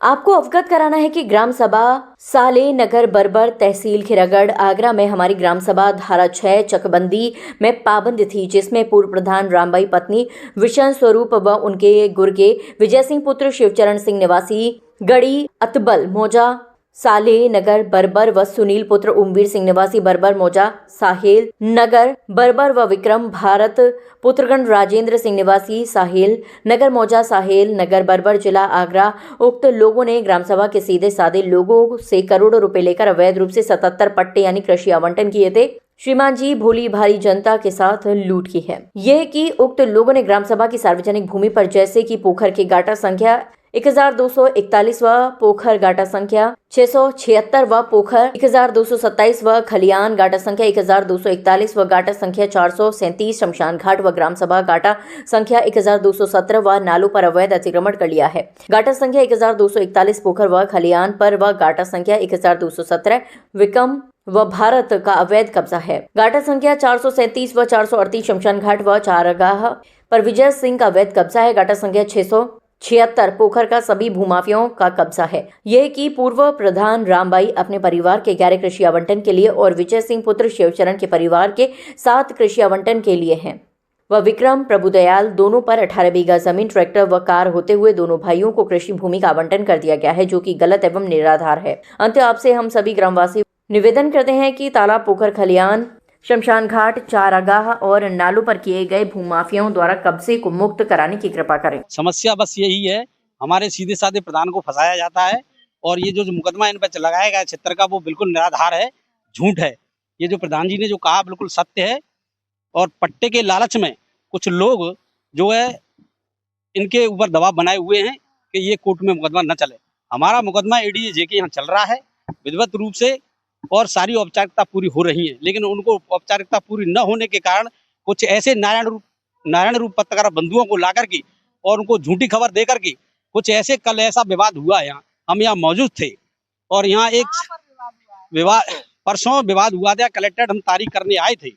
आपको अवगत कराना है कि ग्राम सभा साले नगर बरबर तहसील खिरागढ़ आगरा में हमारी ग्राम सभा धारा 6 चकबंदी में पाबंद थी, जिसमें पूर्व प्रधान रामबाई पत्नी विशन स्वरूप व उनके गुर्गे विजय सिंह पुत्र शिवचरण सिंह निवासी गढ़ी अतबल मौजा साले नगर बरबर व सुनील पुत्र उमवीर सिंह निवासी बरबर मौजा साहेल नगर बरबर व विक्रम भारत पुत्रगण राजेंद्र सिंह निवासी साहेल नगर मौजा साहेल नगर बरबर जिला आगरा उक्त लोगों ने ग्राम सभा के सीधे साधे लोगों से करोड़ों रुपए लेकर अवैध रूप से 77 पट्टे यानी कृषि आवंटन किए थे। श्रीमान जी भोली भारी जनता के साथ लूट की है। यह कि उक्त लोगों ने ग्राम सभा की सार्वजनिक भूमि पर जैसे कि पोखर के गाटा संख्या 1241 व पोखर गाटा संख्या 676 व पोखर 1227 व खलियान गाटा संख्या 1241 व गाटा संख्या 437 शमशान घाट व ग्राम सभा गाटा संख्या 1217 व नालों पर अवैध अतिक्रमण कर लिया है। गाटा संख्या 1241 पोखर व खलियान पर व गाटा संख्या 1217 विक्रम व भारत का अवैध कब्जा है। गाटा संख्या 437 व 438 शमशान घाट व चारगाह पर विजय सिंह का अवैध कब्जा है। गाटा संख्या 676 पोखर का सभी भूमाफियों का कब्जा है। यह कि पूर्व प्रधान रामबाई अपने परिवार के 11 कृषि आवंटन के लिए और विजय सिंह पुत्र शिवचरण के परिवार के 7 कृषि आवंटन के लिए हैं। व विक्रम प्रभुदयाल दोनों पर 18 बीघा जमीन ट्रैक्टर व कार होते हुए दोनों भाइयों को कृषि भूमि का आवंटन कर दिया गया है, जो कि गलत एवं निराधार है। अंत आपसे हम सभी ग्रामवासी निवेदन करते हैं कि तालाब पोखर खलियान शमशान घाट चारागाह और नालों पर किए गए भूमाफियाओं द्वारा कब्जे को मुक्त कराने की कृपा करें। समस्या बस यही है, हमारे सीधे साधे प्रधान को फंसाया जाता है और ये जो मुकदमा इन पर लगाया गया क्षेत्र का वो बिल्कुल निराधार है, झूठ है। ये जो प्रधान जी ने जो कहा बिल्कुल सत्य है और पट्टे के लालच में कुछ लोग जो है इनके ऊपर दबाव बनाए हुए हैं कि ये कोर्ट में मुकदमा न चले। हमारा मुकदमा एडीजे के यहाँ चल रहा है विधिवत रूप से और सारी औपचारिकता पूरी हो रही है, लेकिन उनको औपचारिकता पूरी न होने के कारण कुछ ऐसे नारायण रूप पत्रकार बंधुओं को ला करके और उनको झूठी खबर दे करके कुछ ऐसे कल ऐसा विवाद हुआ यहाँ, हम यहाँ मौजूद थे और यहाँ एक विवाद परसों विवाद हुआ था। कलेक्ट्रेट हम तारीख करने आए थे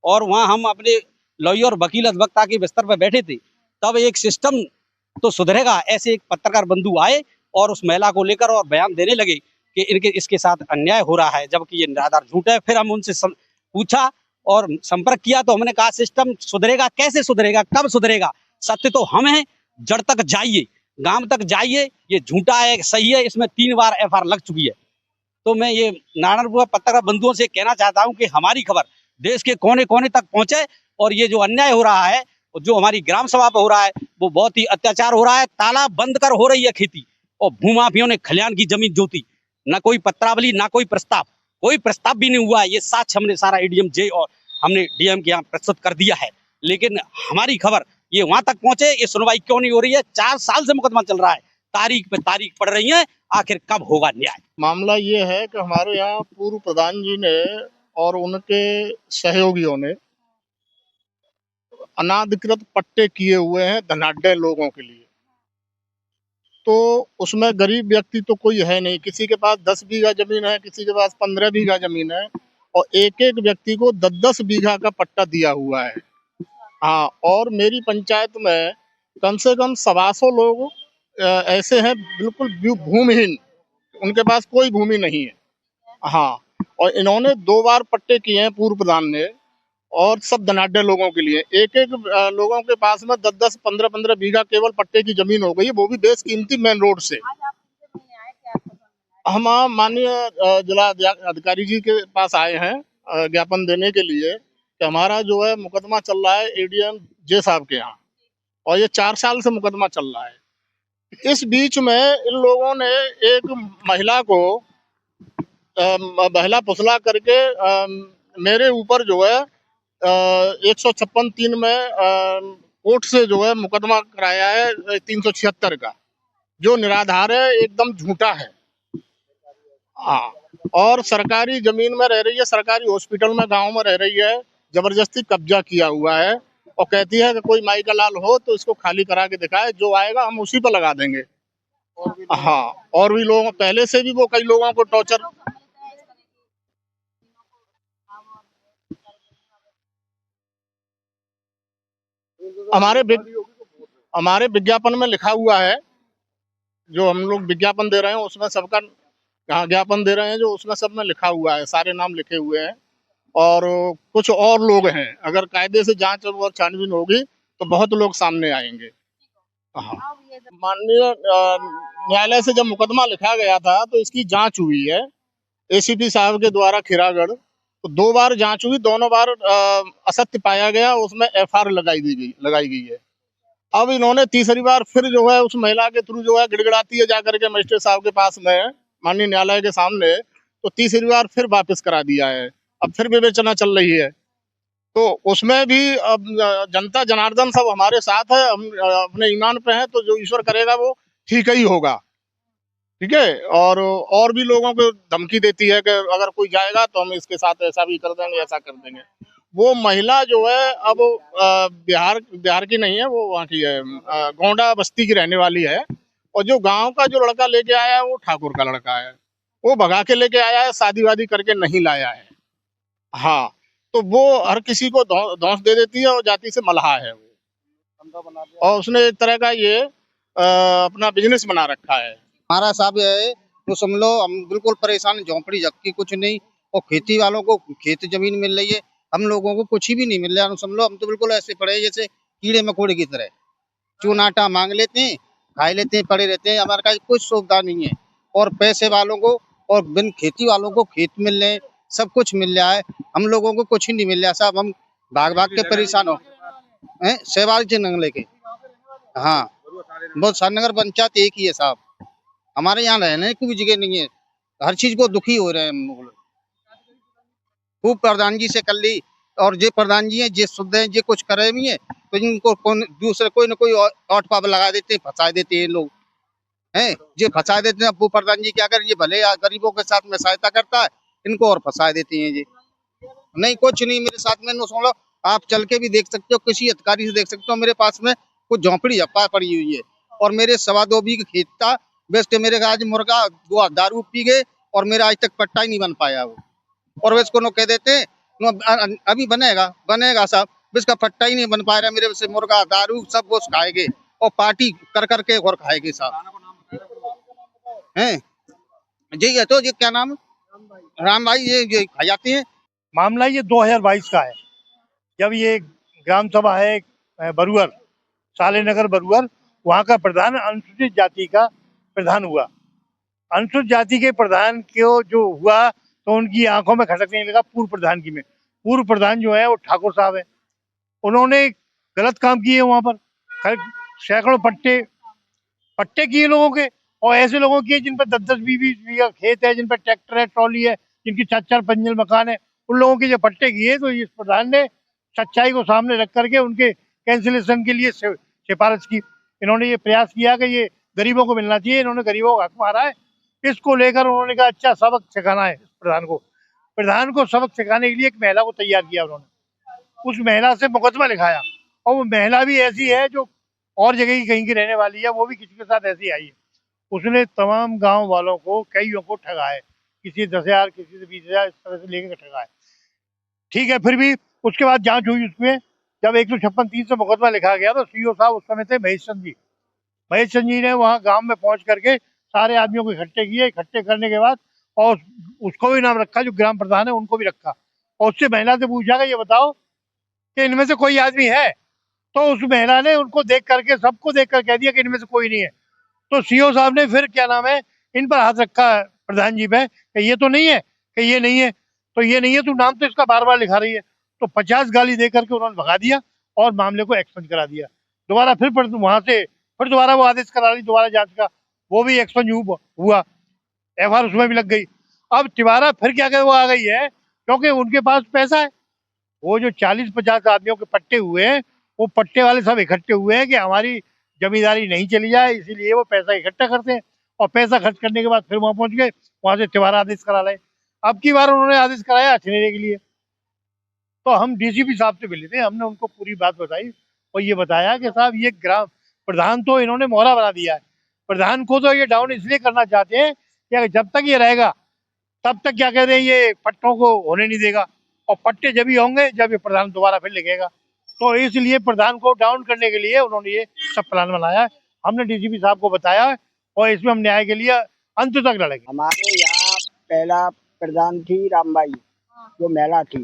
और वहाँ हम अपने लॉयर वकील अधिवक्ता के बिस्तर पर बैठे थे। तब एक सिस्टम तो सुधरेगा ऐसे एक पत्रकार बंधु आए और उस महिला को लेकर और बयान देने लगे कि इनके इसके साथ अन्याय हो रहा है, जबकि ये निराधार झूठ है। फिर हम उनसे पूछा और संपर्क किया तो हमने कहा सिस्टम सुधरेगा, कैसे सुधरेगा, कब सुधरेगा? सत्य तो हम हैं, जड़ तक जाइए, गांव तक जाइए। ये झूठा है, सही है, इसमें 3 बार एफआईआर लग चुकी है। तो मैं ये नारायणपुर पत्रकार बंधुओं से कहना चाहता हूं कि हमारी खबर देश के कोने कोने तक पहुंचे और ये जो अन्याय हो रहा है, जो हमारी ग्राम सभा पर हो रहा है, वो बहुत ही अत्याचार हो रहा है। तालाब बंद कर हो रही है खेती और भूमाफियों ने खलियान की जमीन जोती। ना कोई पत्रावली, ना कोई प्रस्ताव, कोई प्रस्ताव भी नहीं हुआ है। ये साक्ष्य हमने सारा एडीएम जे और हमने डीएम के यहाँ प्रस्तुत कर दिया है, लेकिन हमारी खबर ये वहां तक पहुंचे, ये सुनवाई क्यों नहीं हो रही है? 4 साल से मुकदमा चल रहा है, तारीख पे तारीख पड़ रही है, आखिर कब होगा न्याय? मामला ये है कि हमारे यहाँ पूर्व प्रधान जी ने और उनके सहयोगियों ने अनाधिकृत पट्टे किए हुए हैं धनाढ्य लोगों के लिए। तो उसमें गरीब व्यक्ति तो कोई है नहीं, किसी के पास 10 बीघा जमीन है, किसी के पास 15 बीघा जमीन है और एक एक व्यक्ति को 10-10 बीघा का पट्टा दिया हुआ है। हाँ, और मेरी पंचायत में कम से कम 125 लोग ऐसे हैं बिल्कुल भूमिहीन, उनके पास कोई भूमि नहीं है। हाँ, और इन्होंने 2 बार पट्टे किए हैं पूर्व प्रधान ने और सब धनाढ्य लोगों के लिए। एक एक लोगों के पास में 10-10, 15-15 बीघा केवल पट्टे की जमीन हो गई है, वो भी बेशकीमती मेन रोड से। हम माननीय जिला अधिकारी जी के पास आए हैं ज्ञापन देने के लिए कि हमारा जो है मुकदमा चल रहा है एडीएम जे साहब के यहाँ और ये 4 साल से मुकदमा चल रहा है। इस बीच में इन लोगों ने एक महिला को बहला फुसला करके मेरे ऊपर जो है 156(3) में कोर्ट से जो है मुकदमा कराया है 376 का, जो निराधार है, एकदम झूठा है। हाँ, और सरकारी जमीन में रह रही है, सरकारी हॉस्पिटल में गांव में रह रही है, जबरदस्ती कब्जा किया हुआ है और कहती है कि कोई माई का लाल हो तो इसको खाली करा के दिखाए, जो आएगा हम उसी पर लगा देंगे। हाँ, और भी लोग पहले से भी वो कई लोगों को टॉर्चर। हमारे विज्ञापन में लिखा हुआ है जो हम लोग विज्ञापन दे रहे हैं उसमें सबका, हाँ ज्ञापन दे रहे हैं जो उसमें सब में लिखा हुआ है, सारे नाम लिखे हुए हैं। और कुछ और लोग हैं, अगर कायदे से जांच और छानबीन होगी तो बहुत लोग सामने आएंगे। हाँ, माननीय न्यायालय से जब मुकदमा लिखा गया था तो इसकी जांच हुई है एसीपी साहब के द्वारा खिरागढ़। तो 2 बार जांच हुई, दोनों बार असत्य पाया गया, उसमें एफआईआर लगाई गई है। अब इन्होंने तीसरी बार फिर जो है उस महिला के थ्रू जो है गिड़गिड़ाती है जाकर के मजिस्ट्रेट साहब के पास में, माननीय न्यायालय के सामने, तो तीसरी बार फिर वापस करा दिया है। अब फिर विवेचना चल रही है, तो उसमें भी अब जनता जनार्दन सब हमारे साथ है, हम अपने ईमान पे हैं, तो जो ईश्वर करेगा वो ठीक ही होगा। ठीक है। और भी लोगों को धमकी देती है कि अगर कोई जाएगा तो हम इसके साथ ऐसा भी कर देंगे, ऐसा कर देंगे। वो महिला जो है अब बिहार की नहीं है, वो वहाँ की है, गोंडा बस्ती की रहने वाली है। और जो गांव का जो लड़का लेके आया है वो ठाकुर का लड़का है, वो भगा के लेके आया है, शादी वादी करके नहीं लाया है। हाँ, तो वो हर किसी को धौंस दे देती है और जाति से मल्हा है वो, और उसने एक तरह का ये अपना बिजनेस बना रखा है। हमारा साहब ये है तो समझ लो हम बिल्कुल परेशान, झोंपड़ी झक्की कुछ नहीं, और खेती वालों को खेत जमीन मिल रही है, हम लोगों को कुछ भी नहीं मिल रहा है। समझ लो हम तो बिल्कुल ऐसे पड़े हैं जैसे कीड़े मकोड़े की तरह, चूना आटा मांग लेते हैं, खाई लेते हैं, पड़े रहते हैं, हमारे पास कुछ सुविधा नहीं है। और पैसे वालों को और बिन खेती वालों को खेत मिल रहे हैं, सब कुछ मिल रहा है, हम लोगों को कुछ नहीं मिल रहा साहब। हम भाग भाग के परेशान हो हैं, सहवाग नंगले के। हाँ, बहुत सारनगर पंचायत एक ही है साहब, हमारे यहाँ रहने की भी जगह नहीं है, हर चीज को दुखी हो रहे हैं हम लोग। खूब प्रधान जी से कर ली, और जे प्रधान जी हैं जे शुद्ध हैं जे कुछ करे भी है, तो इनको दूसरे कोई ना कोई और पाप लगा देते हैं, फंसा देते हैं लोग हैं, जे फंसा देते हैं। अब वो प्रधान जी क्या करें, ये भले गरीबों के साथ में सहायता करता है, इनको और फंसा देते हैं जी। नहीं कुछ नहीं मेरे साथ में, सुनो आप चल के भी देख सकते हो, किसी अधिकारी से देख सकते हो, मेरे पास में कुछ झोंपड़ी झप्पा पड़ी हुई है, और मेरे 2.25 बीघे खेत था, बेस्ट मेरे आज मुर्गा दारू पी गए, और मेरा आज तक पट्टा ही नहीं बन पाया वो। और वे इसको कह देते अभी बनेगा साहब, इसका पट्टा ही नहीं बन पा रहा, मेरे से मुर्गा दारू सब वो खाएंगे, और पार्टी कर करके और खाएंगे साहब हैं जी। ये तो ये क्या नाम, राम भाई, ये खा जाते हैं। मामला ये 2022 का है, जब ये ग्राम सभा है बरुअर, सालेनगर बरुअर, वहाँ का प्रधान अनुसूचित जाति का प्रधान हुआ। अनुसूचित जाति के प्रधान को जो हुआ तो उनकी आंखों में खटकने लगा पूर्व प्रधान की में। पूर्व प्रधान जो है वो ठाकुर साहब है, उन्होंने गलत काम किए वहाँ पर, सैकड़ों पट्टे किए लोगों के, और ऐसे लोगों के जिन पर 10-10, 20-20 बीघा खेत है, जिन पर ट्रैक्टर है, ट्रॉली है, जिनकी 4-4 मंजिल मकान है, उन लोगों के जो पट्टे किए, तो इस प्रधान ने सच्चाई को सामने रख करके उनके कैंसिलेशन के लिए सिफारिश की। इन्होंने ये प्रयास किया कि ये गरीबों को मिलना चाहिए, इन्होंने गरीबों को हक मारा है। इसको लेकर उन्होंने कहा अच्छा सबक सिखाना है इस प्रधान को सबक सिखाने के लिए एक महिला को तैयार किया उन्होंने, उस महिला से मुकदमा लिखाया, और वो महिला भी ऐसी है जो और जगह की कहीं की रहने वाली है, वो भी किसी के साथ ऐसी आई है। उसने तमाम गांव वालों को, कईयों को ठगा है, किसी 10,000, किसी से 20,000, इस तरह से लेकर ठगा है। ठीक है, फिर भी उसके बाद जांच हुई उसमें, जब 156(3) से मुकदमा लिखा गया तो सीओ साहब उस समय थे महेश चंद जी ने वहाँ गांव में पहुंच करके सारे आदमियों को इकट्ठे किए। इकट्ठे करने के बाद और उसको भी नाम रखा, जो ग्राम प्रधान है उनको भी रखा, और उससे महिला से पूछा कि ये बताओ कि इनमें से कोई आदमी है, तो उस महिला ने उनको देख करके, सबको देख कर कह दिया कि इनमें से कोई नहीं है। तो सीओ साहब ने फिर क्या नाम है, इन पर हाथ रखा प्रधान जी पे कि ये तो नहीं है, कि ये नहीं है, तो ये नहीं है, तू नाम तो इसका बार बार लिखा रही है। तो 50 गाली दे करके उन्होंने भगा दिया और मामले को एक्सपेंज करा दिया। दोबारा फिर वहां से फिर दोबारा वो आदेश करा ली दोबारा जांच का, वो भी एक्सपेंज हुआ, एफआईआर उसमें भी लग गई। अब तिवारा फिर क्या कर वो आ गई है, क्योंकि उनके पास पैसा है। वो जो 40-50 आदमियों के पट्टे हुए हैं, वो पट्टे वाले सब इकट्ठे हुए हैं कि हमारी जमींदारी नहीं चली जाए, इसीलिए वो पैसा इकट्ठा करते हैं, और पैसा खर्च करने के बाद फिर वहां पहुंच गए, वहां से तिवारा आदेश करा लाए। अब की बार उन्होंने आदेश कराया अठनेरे के लिए, तो हम डीसीपी साहब से मिले थे, हमने उनको पूरी बात बताई और ये बताया कि साहब ये ग्राम प्रधान तो इन्होंने मोहरा बना दिया है, प्रधान को तो ये डाउन इसलिए करना चाहते हैं कि जब तक ये रहेगा तब तक क्या कहते हैं ये पट्टों को होने नहीं देगा, और पट्टे जब ही होंगे जब ये प्रधान दोबारा फिर लिखेगा। तो इसलिए प्रधान को डाउन करने के लिए उन्होंने ये सब प्लान बनाया है। हमने डीसीपी साहब को बताया और इसमें हम न्याय के लिए अंत तक लड़ेंगे। हमारे यहाँ पहला प्रधान थी रामबाई, जो महिला थी,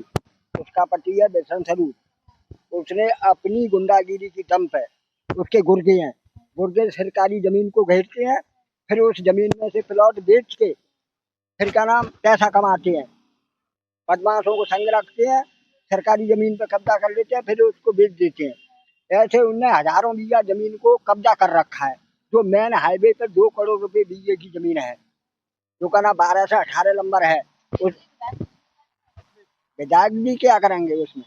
उसका पति है बेसन स्वरूप। उसने अपनी गुंडागिरी की दम पे, उसके गुर्गे हैं, गुर्गे सरकारी जमीन को घेरते हैं, फिर उस जमीन में से प्लॉट बेच के फिर क्या नाम पैसा कमाते हैं, बदमाशों को संग रखते हैं, सरकारी जमीन पे कब्जा कर लेते हैं, फिर उसको बेच देते हैं। ऐसे उनने हजारों बीघा जमीन को कब्जा कर रखा है। जो मेन हाईवे पर 2 करोड़ रुपए बीघे की जमीन है, जो का ना 12 से 18 नंबर है। उस विधायक जी क्या करेंगे उसमें?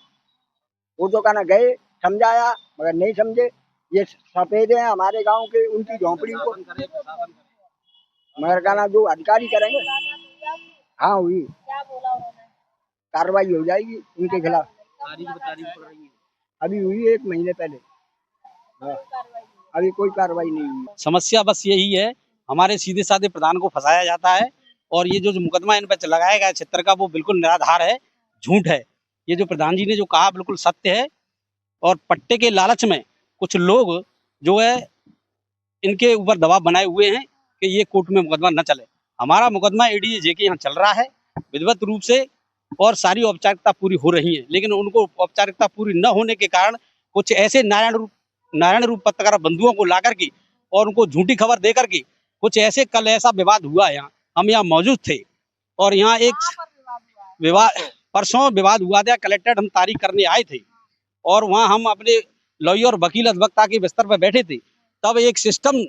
वो जो का ना गए, समझाया, मगर नहीं समझे। ये सफेद हैं हमारे गांव के, उनकी झोंपड़ी को मगर का ना जो अधिकारी करेंगे। हाँ हुई, कार्रवाई हो जाएगी उनके खिलाफ। अभी हुई 1 महीने पहले। हाँ, अभी कोई कार्रवाई नहीं हुई। समस्या बस यही है, हमारे सीधे साधे प्रधान को फंसाया जाता है और ये जो मुकदमा इन पर लगाया गया क्षेत्र का, वो बिल्कुल निराधार है, झूठ है। ये जो प्रधान जी ने जो कहा बिल्कुल सत्य है और पट्टे के लालच में कुछ लोग जो है इनके ऊपर दबाव बनाए हुए हैं कि ये कोर्ट में मुकदमा न चले। हमारा मुकदमा एडीजे के यहाँ चल रहा है विधिवत रूप से और सारी औपचारिकता पूरी हो रही है, लेकिन उनको औपचारिकता पूरी न होने के कारण कुछ ऐसे नारायण रूप पत्रकार बंधुओं को ला करके और उनको झूठी खबर दे करके कुछ ऐसे कल ऐसा विवाद हुआ है। यहाँ हम यहाँ मौजूद थे और यहाँ एक विवाद परसों विवाद हुआ था। कलेक्टेड हम तारीख करने आए थे और वहाँ हम अपने लॉयर और वकील अधिवक्ता के बिस्तर पर बैठे थे। तब एक सिस्टम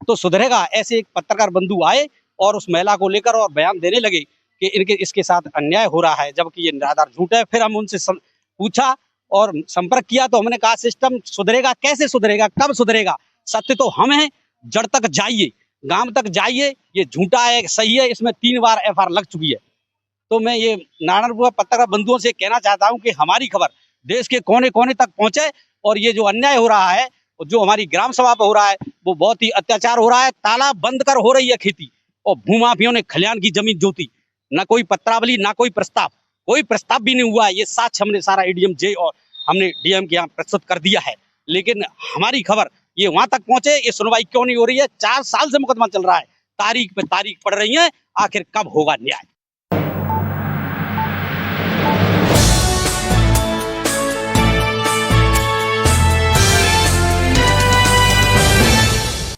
तो सुधरेगा, ऐसे एक पत्रकार बंधु आए और उस महिला को लेकर और बयान देने लगे कि इसके साथ अन्याय हो रहा है, जबकि ये निराधार झूठ है। फिर हम उनसे पूछा और संपर्क किया तो हमने कहा सिस्टम सुधरेगा, कैसे सुधरेगा, कब सुधरेगा? सत्य तो हम हैं, जड़ तक जाइए, गांव तक जाइए, ये झूठा है सही है, इसमें 3 बार FIR लग चुकी है। तो मैं ये नारायणपुर पत्रकार बंधुओं से कहना चाहता हूं कि हमारी खबर देश के कोने कोने तक पहुंचे और ये जो अन्याय हो रहा है, जो हमारी ग्राम सभा पर हो रहा है, वो बहुत ही अत्याचार हो रहा है। ताला बंद कर हो रही है खेती और भूमाफियों ने खलियान की जमीन जोती, ना कोई पत्रावली, ना कोई प्रस्ताव, कोई प्रस्ताव भी नहीं हुआ है। ये साक्ष्य हमने सारा ADM जे और हमने DM के यहाँ प्रस्तुत कर दिया है, लेकिन हमारी खबर ये वहां तक पहुंचे, ये सुनवाई क्यों नहीं हो रही है? 4 साल से मुकदमा चल रहा है, तारीख पे तारीख पड़ रही है, आखिर कब होगा न्याय?